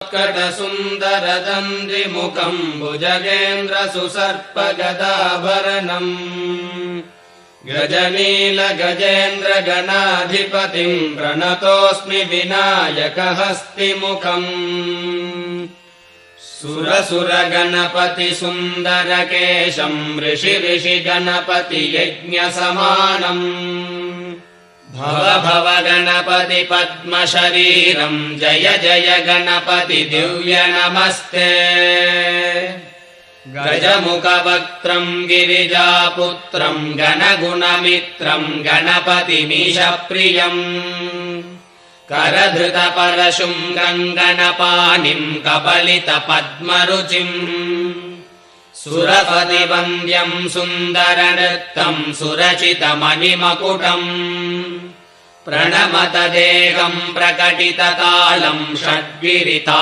उत्कटसुन्दरदन्दिमुखम् भुजगेन्द्रसुसर्पगदाभरणम् गजनीलगजेन्द्रगणाधिपतिम् प्रणतोऽस्मि विनायकहस्तिमुखम् सुरसुरगणपतिसुन्दरकेशम् ऋषिगणपतियज्ञसमानम् भव भव गणपति पद्मशरीरम् जय जय गणपति दिव्य नमस्ते गजमुखवक्त्रम् गिरिजापुत्रम् गणगुणमित्रम् गणपतिमीशप्रियम् करधृतपरशुम् गङ्गणपाणिम् कपलितपद्मरुचिम् सुरपतिवन्द्यम् सुन्दरनृत्तम् सुरचितमणिमकुटम् प्रणमत देहम् प्रकटितकालम् षड्गिरिता